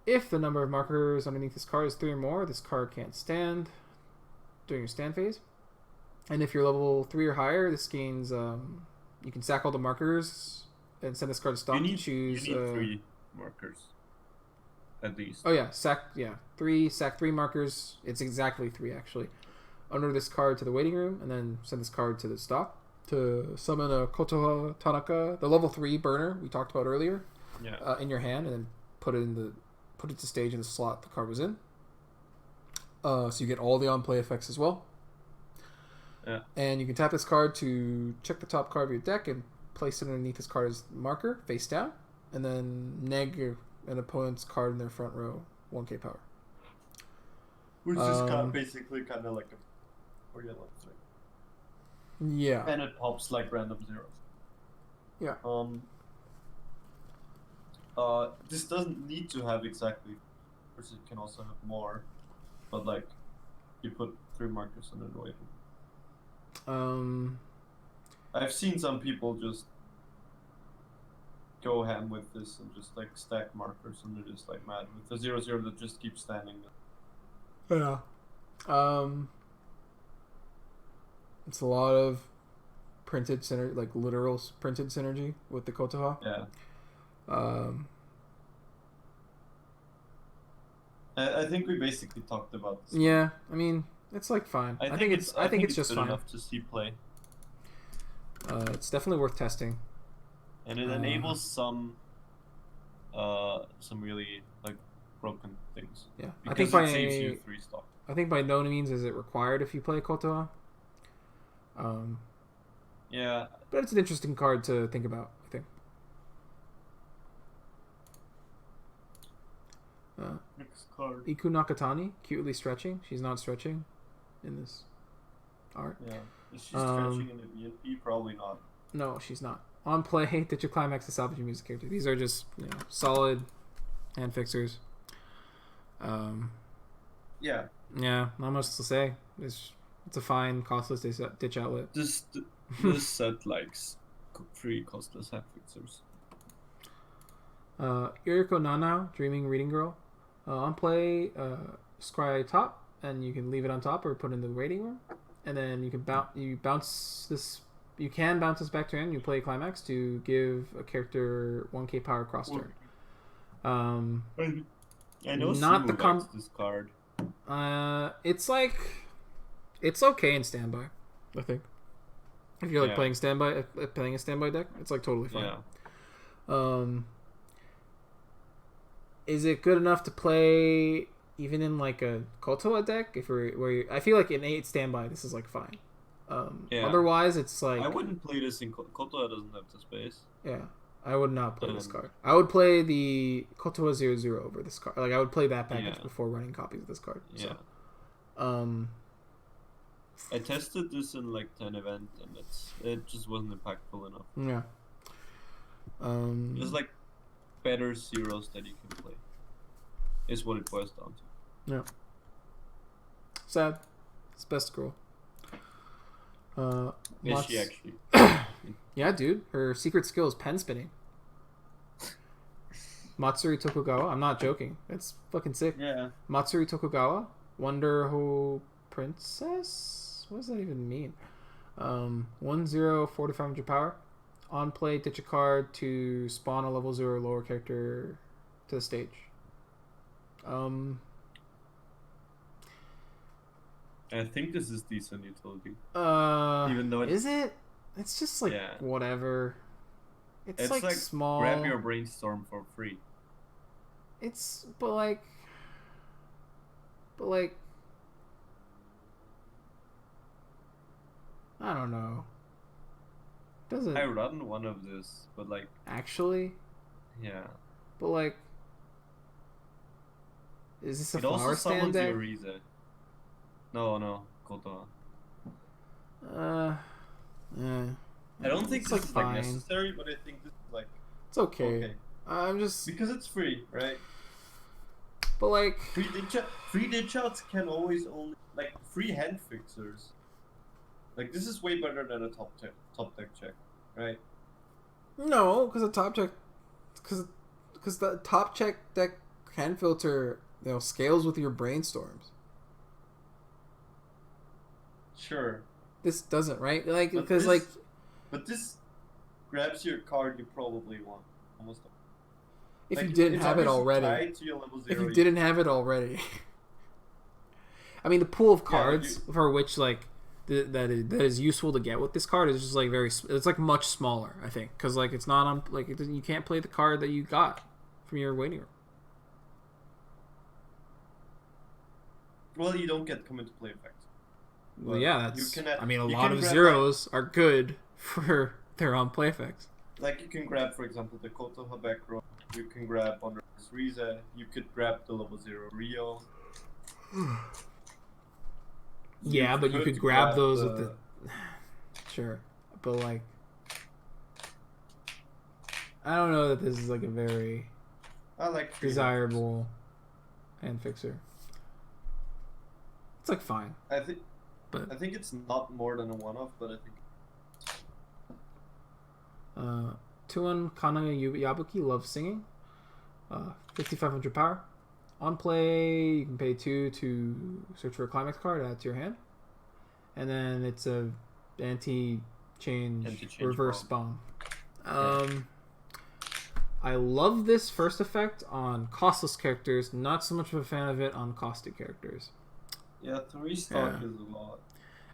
If the number of markers underneath this card is 3 or more, this card can't stand during your stand phase. And if you're level 3 or higher, this gains you can sack all the markers and send this card to stop. You need choose 3 markers at least. Oh yeah, sack 3 markers. It's exactly 3 actually. Under this card to the waiting room, and then send this card to the stock to summon a Kotoha Tanaka, the level 3 burner we talked about earlier. Yeah. In your hand, and then put it to stage in the slot the card was in. So you get all the on play effects as well. Yeah. And you can tap this card to check the top card of your deck and place it underneath this card as marker face down, and then neg an opponent's card in their front row 1k power. Which is basically kind of like a or yellow thing. Yeah. And it pops like random zeros. Yeah. This doesn't need to have exactly, or it can also have more, but like, you put 3 markers on the way. I've seen some people just go ham with this and just like stack markers, and they're just like mad with the 0/0 that just keeps standing. Yeah. It's a lot of printed synergy, like literal printed synergy with the Kotoha. Yeah. I think we basically talked about this. Yeah, I mean, it's like fine. I think it's just good fine. enough to see play. It's definitely worth testing. And it enables some really like broken things. Yeah, Because it saves you 3 stock. I think by no means is it required if you play Kotoha. Yeah. But it's an interesting card to think about, I think. Next card. Iku Nakatani, cutely stretching. She's not stretching in this art. Yeah. Is she stretching in the BNP? Probably not. No, she's not. On play, Did You Climax the salvage your music character? These are just, solid hand fixers. Yeah. Yeah, not much to say. It's a fine, costless ditch outlet. This set likes 3 costless hand fixers. Iriko Nanao, Dreaming Reading Girl. On play, scry top, and you can leave it on top or put it in the waiting room. And then you can bounce this. You can bounce this back to your hand. You play Climax to give a character 1k power cross turn. I know not the likes this card. It's okay in standby, I think. If you're like playing a standby deck, it's like totally fine. Yeah. Is it good enough to play even in like a Kotoha deck? I feel like in 8 standby, this is like fine. Otherwise, it's like I wouldn't play this in Kotoha. Doesn't have the space. Yeah, I would not play this card. I would play the Kotoha 0/0 over this card. Like I would play that package before running copies of this card. Yeah. So, I tested this in like 10 event, and it just wasn't impactful enough. Yeah. There's like better zeros that you can play. Is what it boils down to. Yeah. Sad. It's best girl. Is she actually? Yeah, dude. Her secret skill is pen spinning. Matsuri Tokugawa. I'm not joking. It's fucking sick. Yeah. Matsuri Tokugawa. Wonder Who Princess? What does that even mean? 1/0, 4 to 500 power. On play, ditch a card to spawn a level 0 or lower character to the stage. I think this is decent utility. Even though is it? It's just like whatever. It's like small. Grab your brainstorm for free. It's but like. I don't know. Doesn't I run one of this, but like actually? Yeah. But like, is this a it also flower stand summons deck? Yorize. No, Kotoha. I don't think It's this like is like fine. necessary, but I think this is like It's okay. I'm just because it's free, right? But like, free ditch shots can always only like free hand fixers. Like this is way better than a top deck check, right? no, because the top check deck hand filter, scales with your brainstorms. Sure. This doesn't, right? Like, But because this- like, But this grabs your card you probably want almost. if Like, you didn't it's have it obviously already, tied to your level if 0, you didn't have it already, I mean, the pool of cards you- for which like that is useful to get with this card is just like it's like much smaller, I think, because like it's not on like you can't play the card that you got from your waiting room. Well, you don't get come into play effect. Well, But yeah, you that's. can I mean, a you lot can of grab, zeros are good for their on play effects. Like you can grab, for example, the Koto Habekro. You can grab Honor Riza. You could grab the level 0 Rio. Yeah, but you could grab those with the. Sure, but like, I don't know that this is like a very I like free desirable hand fixer. It's like fine. hand fixers. But- I think it's not more than a one-off, but I think 2-1 Kana Yabuki loves singing. 5,500 power. On play, you can pay 2 to search for a climax card, add to your hand. And then it's a anti-change Anti-change reverse bomb. I love this first effect on costless characters, not so much of a fan of it on costed characters. yeah, 3 stock Yeah. is a lot.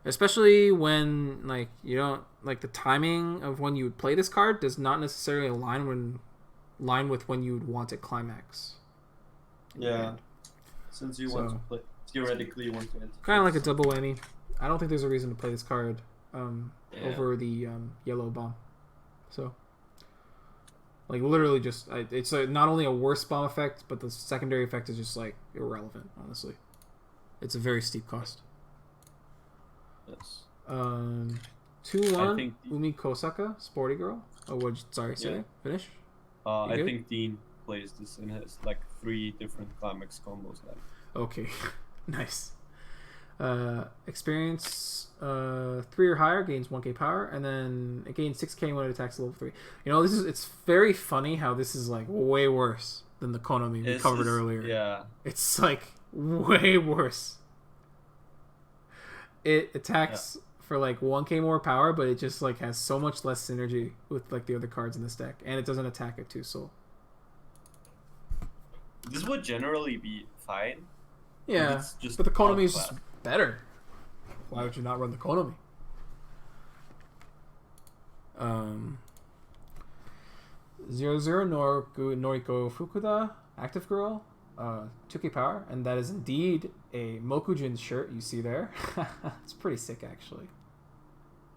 Especially when like you don't like the timing of when you would play this card does not necessarily align with when you would want to climax. in your Yeah. hand. Since you want So- to play, theoretically you want to. Kind of like a double whammy. I don't think there's a reason to play this card Yeah. over the yellow bomb. So, like literally, just it's not only a worse bomb effect, but the secondary effect is just like irrelevant. Honestly, it's a very steep cost. Yes. 2-1 think Umi Kosaka, Sporty Girl. Oh, what? Sorry, say Yeah. that. Finish. I good? think Dean plays this and has like 3 different climax combos. Like, Okay, nice. Experience 3 or higher gains 1k power, and then it gains 6k when it attacks level 3. It's very funny how this is like way worse than the Konami we covered earlier. Yeah. It's like way worse. It attacks for like 1k more power, but it just like has so much less synergy with like the other cards in this deck, and it doesn't attack at 2 soul. This would generally be fine. Yeah, It's just but the Konami is outclassed. just better. Why would you not run the Konami? 0-0 Noriko Fukuda, Active Girl, 2k power, and that is indeed a Mokujin shirt you see there. It's pretty sick, actually.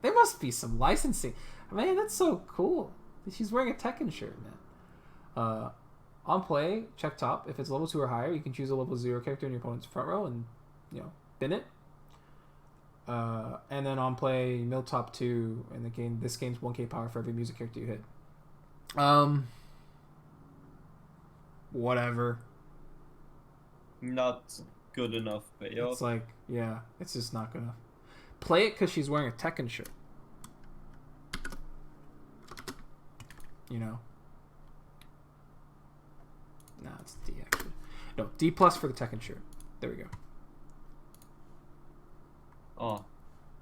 There must be some licensing. Man, that's so cool. She's wearing a Tekken shirt, man. On play, check top. If it's level 2 or higher, you can choose a level 0 character in your opponent's front row and, bin it. And then on play, mill top 2, and this gains 1k power for every music character you hit. Whatever. Not good enough payoff. It's like, yeah, it's just not gonna play it because she's wearing a Tekken shirt. Nah, it's D actually. No, D plus for the Tekken shirt. There we go. Oh,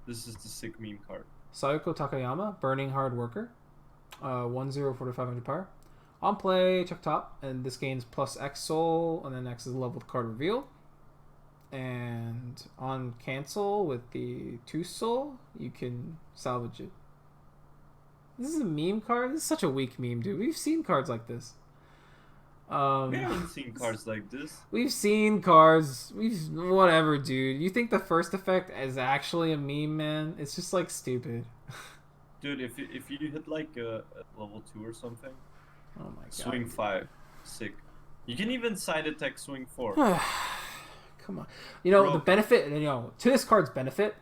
this is the sick meme card. Sayoko Takayama, Burning Hard Worker. 1-0 for the 500 power. On play, check top, and this gains plus X soul, and then X is the level of the card reveal. And on cancel with the 2 soul, you can salvage it. This is a meme card? This is such a weak meme, dude. We've seen cards like this. We haven't seen cards like this. We've seen cards. Whatever, dude. You think the first effect is actually a meme, man? It's just like stupid. Dude, if you hit like a level 2 or something, Oh my god. swing 5, sick. You can even side attack swing 4. Come on. The Bro. benefit, to this card's benefit,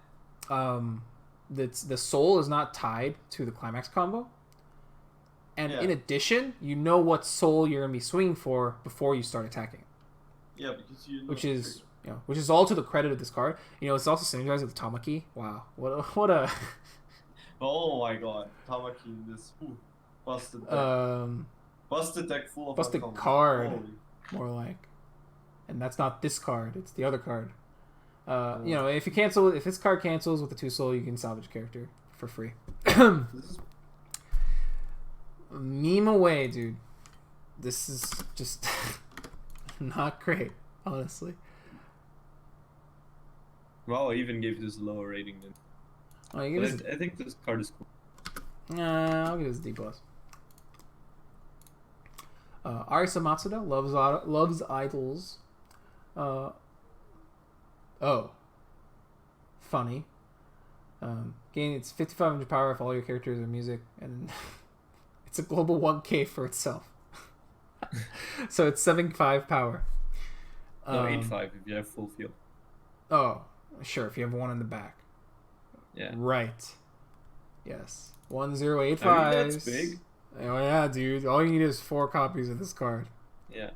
the soul is not tied to the climax combo. And Yeah. in addition, you know what soul you're going to be swinging for before you start attacking. Yeah, because you. which is which is all to the credit of this card. It's also synergized with Tamaki. Wow, what a Oh my god, Tamaki in this busted deck. Busted deck full of busted uncommons. card, Holy. more like, and that's not this card. It's the other card. If this card cancels with the 2 soul, you can salvage a character for free. This is Meme away, dude. This is just not great, honestly. Wow, I even gave this a lower rating than. I think this card is cool. I'll give this a D+. Arisa Matsuda loves idols. Funny. Gain its 5,500 power if all your characters are music, and it's a global 1k for itself. So it's 7.5 power. No, 8.5 if you have full field. Oh, sure, if you have one in the back. Yeah. Right. Yes. 1085. I mean, that's big. Oh yeah, dude. All you need is 4 copies of this card. Yeah.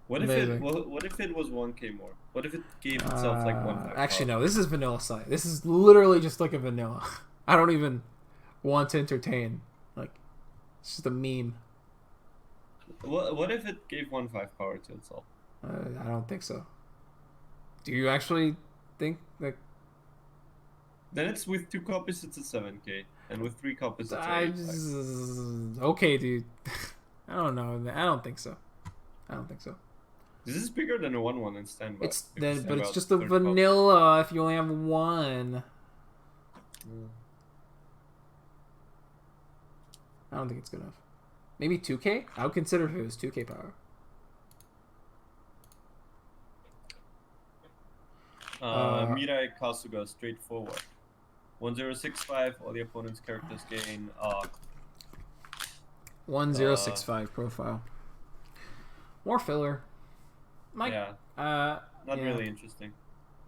What Amazing. if it was 1k more? What if it gave itself like 1.5? Actually, no. This is vanilla side. This is literally just like a vanilla. I don't even want to entertain. Like, it's just a meme. What if it gave 1.5 power to itself? I don't think so. Do you actually think like? Then it's with 2 copies, it's a 7k, and with 3 copies, it's a 8.5. Okay, dude. I don't know. I don't think so. This is bigger than a 1/1 in standby. But it's just a vanilla. If you only have one, I don't think it's good enough. Maybe 2k. I would consider if it was 2k power. Mirai Kasuga, straightforward. 1065, all the opponent's characters gain 1065 profile. More filler. Not really interesting.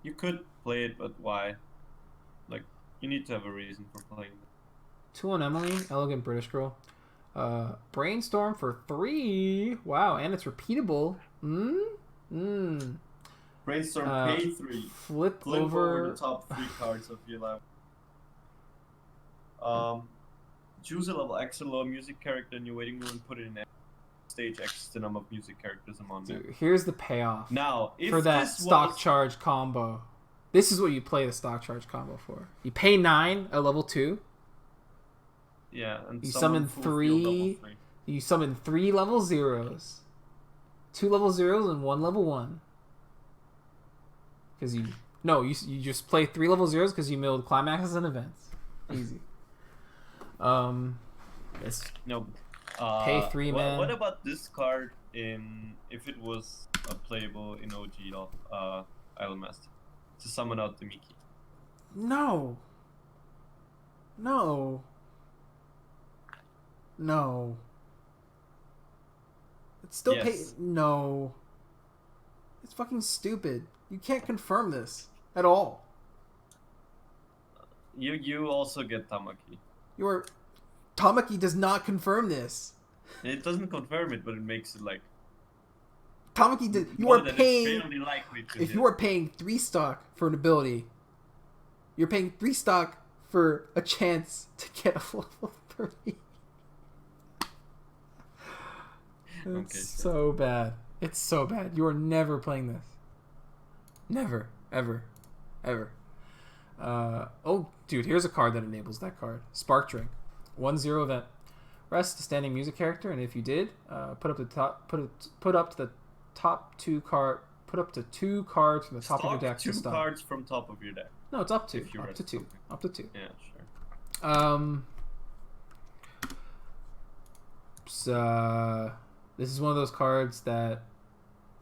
You could play it, but why? Like, you need to have a reason for playing it. 2 on Emily, elegant British girl. Brainstorm for 3. Wow, and it's repeatable. Brainstorm pay 3. Flip over the top 3 cards of your life. Choose a level X or low music character in your waiting room and put it in stage X the number of music characters among them. Dude, here's the payoff. Now, if for that this stock was... charge combo. This is what you play the stock charge combo for. You pay 9 at level 2. Yeah, and you summon 3. You summon 3 level 0s. 2 level 0s and 1 level 1. Because you just play 3 level 0s because you milled climaxes and events. Easy. It's pay 3 man. What about this card if it was playable in OG Idol Master to summon out the Miki? No. It's still Yes. No. It's fucking stupid. You can't confirm this at all. You also get Tamaki. Tamaki does not confirm this. It doesn't confirm it, but it makes it like Tamaki did. You more are that paying. it's fairly likely to If hit. you are paying 3 stock for an ability, you're paying 3 stock for a chance to get a level 3. It's so bad. It's so bad. You are never playing this. Never. Ever. Dude, here's a card that enables that card. Spark Drink. 1/0 event. Rest a standing music character, and if you did, put up to 2 cards from the top of your deck to 2 stop. cards from top of your deck. No, it's up to. If you Up rest to 2. something. Up to 2. Yeah, sure. This is one of those cards that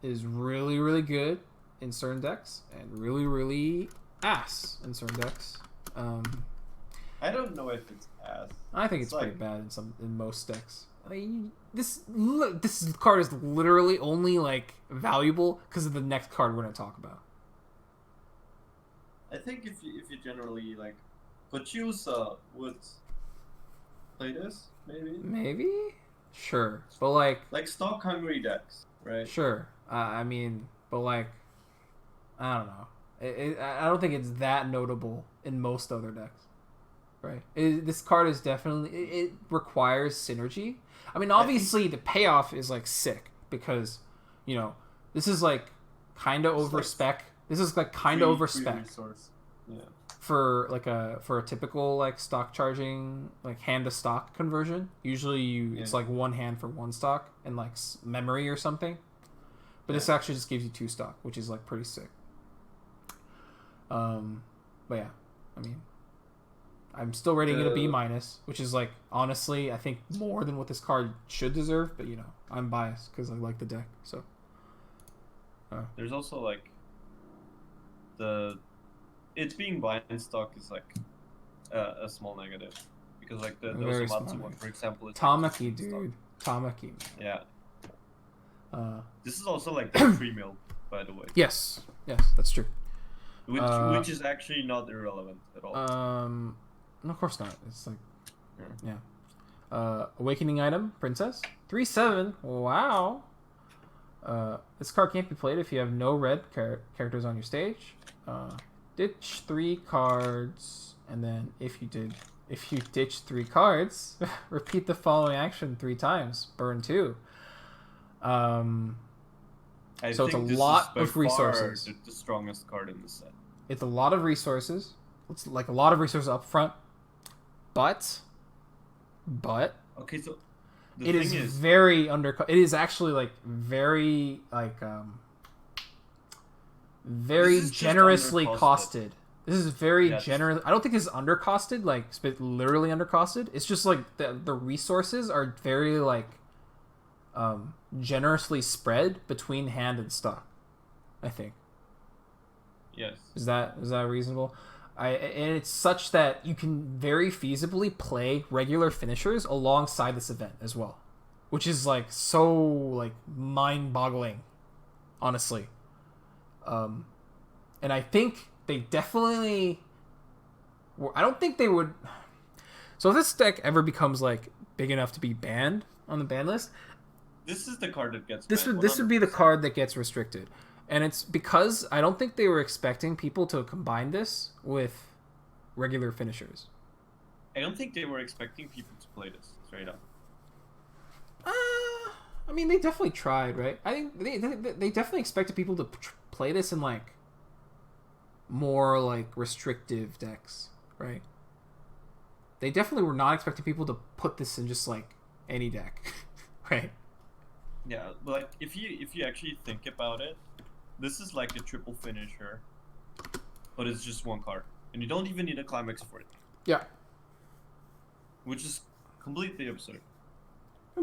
is really, really good in certain decks and really, really ass in certain decks. I don't know if it's ass. I think it's It's pretty like- bad in most decks. This card is literally only like valuable because of the next card we're gonna talk about. I think if you generally like, but choose would play this maybe Maybe, sure, but like stock hungry decks, right? sure. I mean, but like, I don't know. I don't think it's that notable in most other decks, right? This card is definitely it requires synergy. I mean, obviously the payoff is like sick because, you know, this is like kind of over like spec. This is like kind of over free spec resource. Yeah. for a typical like stock charging like hand to stock conversion. Usually it's like one hand for one stock and like memory or something. But this actually just gives you 2 stock, which is like pretty sick. But yeah, I mean, I'm still rating it a B minus, which is like honestly I think more than what this card should deserve. But you know, I'm biased because I like the deck. So There's also like it's being bind stock is like a small negative because like the Very Osamatsu small one, for example, is Tamaki, like dude, Tamaki. Yeah. This is also like the 3 mil, by the way. Yes, that's true. Which is actually not irrelevant at all. No, of course not. It's like, yeah. Awakening item, Princess. 3/7. Wow. This card can't be played if you have no red characters on your stage. Ditch 3 cards, and then if you ditch 3 cards, repeat the following action 3 times. Burn 2. So it's a lot of resources. The strongest card in the set. It's a lot of resources. It's like a lot of resources up front. But Okay, so it is very undercut. It is actually like very like very generously costed. This is very generous. I don't think it's undercosted, like literally undercosted. It's just like the resources are very like generously spread between hand and stock, I think. Yes. Is that reasonable? And it's such that you can very feasibly play regular finishers alongside this event as well, which is like so like mind-boggling, honestly. And I think they definitely. I don't think they would. So if this deck ever becomes like big enough to be banned on the ban list, this is the card that gets. This would be the card that gets restricted. And it's because I don't think they were expecting people to combine this with regular finishers. I don't think they were expecting people to play this straight up. I mean, they definitely tried, right? I think they definitely expected people to play this in like more like restrictive decks, right? They definitely were not expecting people to put this in just like any deck, right? Yeah, like if you actually think about it, this is like a triple finisher, but it's just 1 card, and you don't even need a climax for it. Yeah. Which is completely absurd.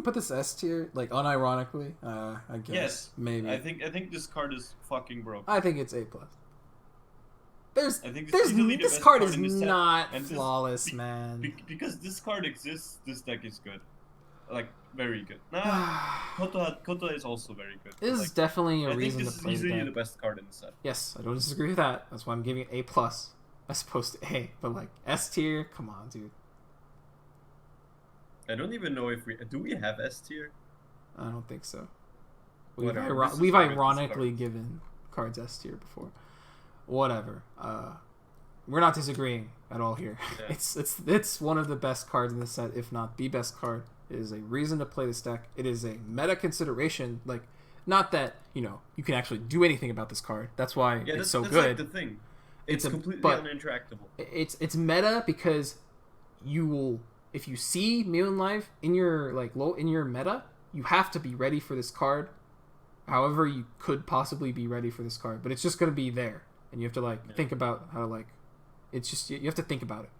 Put this S tier, like unironically. I guess. Yes. Maybe. I think this card is fucking broke. I think it's A+. This best card card is in this set, not and flawless, man. Because this card exists, this deck is good. Like, very good. Nah, Koto is also very good. This is definitely a reason to play the I think this is easily deck. the best card in the set. Yes, I don't disagree with that. That's why I'm giving it A+, as opposed to A. But like, S tier, come on, dude. I don't even know if we have S tier. I don't think so. Whatever. We've ironically given cards S tier before. Whatever. We're not disagreeing at all here. Yeah. It's one of the best cards in the set, if not the best card. It is a reason to play this deck. It is a meta consideration. Like, not that you can actually do anything about this card. That's why it's so that's good. Like the thing. It's completely uninteractable. It's meta because you will, if you see Muon Live in your in your meta, you have to be ready for this card. However, you could possibly be ready for this card, but it's just gonna be there, and you have to think about how to It's just you have to think about it.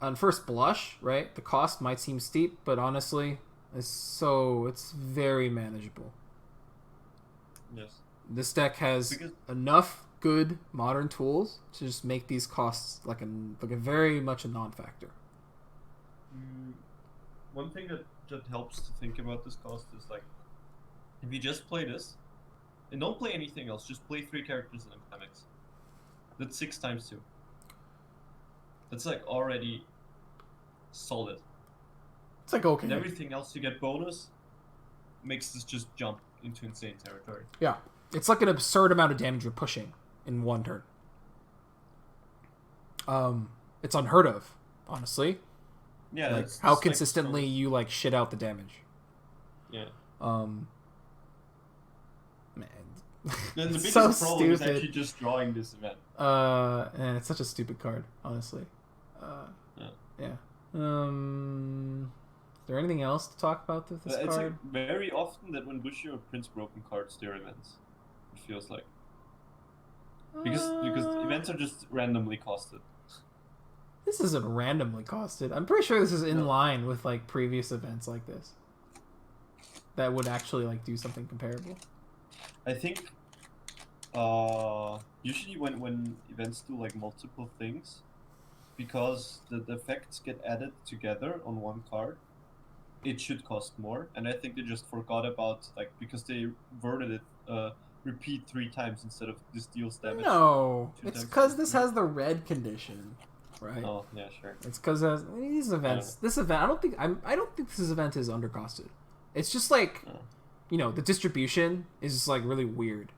On first blush, right, the cost might seem steep, but honestly, it's very manageable. Yes. This deck has enough good modern tools to just make these costs like a very much a non-factor. One thing that helps to think about this cost is like, if you just play this, and don't play anything else, just play 3 characters in the mechanics. That's 6 times 2. That's like already solid. It's like okay. And everything else you get bonus makes this just jump into insane territory. Yeah, it's like an absurd amount of damage you're pushing in one turn. It's unheard of, honestly. Yeah, Like it's how just, consistently you like shit out the damage. Yeah. Man. Then the It's biggest so problem is stupid. actually just drawing this event. And it's such a stupid card, honestly. Yeah. Yeah. Is there anything else to talk about with this It's card? like very often that when Bushido prints broken cards, they're events. It feels like because events are just randomly costed. This isn't randomly costed. I'm pretty sure this is in No. line with like previous events like this. That would actually like do something comparable. I think usually when events do like multiple things, because the effects get added together on one card, it should cost more. And I think they just forgot about like because they worded it repeat 3 times instead of this deals damage. No, Two it's times because this three. has the red condition, right? Oh yeah, sure. It's because these events. This event, I don't think this event is undercosted. It's just like, Oh. you know, the distribution is just like really weird.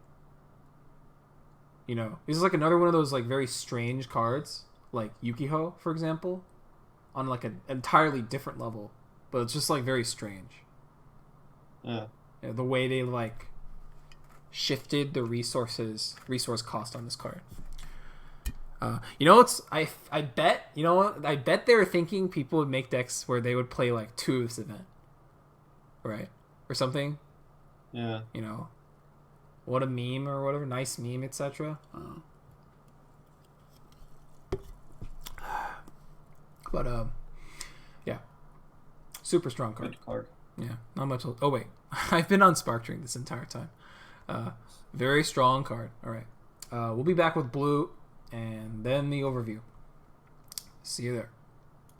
You know, this is like another one of those like very strange cards, like Yukiho, for example, on like an entirely different level, but it's just like very strange. Yeah. You know, the way they like shifted the resource cost on this card. You know, I bet they were thinking people would make decks where they would play like 2 of this event, right, or something. Yeah. You know, what a meme or whatever, nice meme, etc. But yeah, super strong card. Good card. Yeah, not much. Oh wait, I've been on Spark Drink this entire time. Very strong card. All right, we'll be back with blue and then the overview. See you there.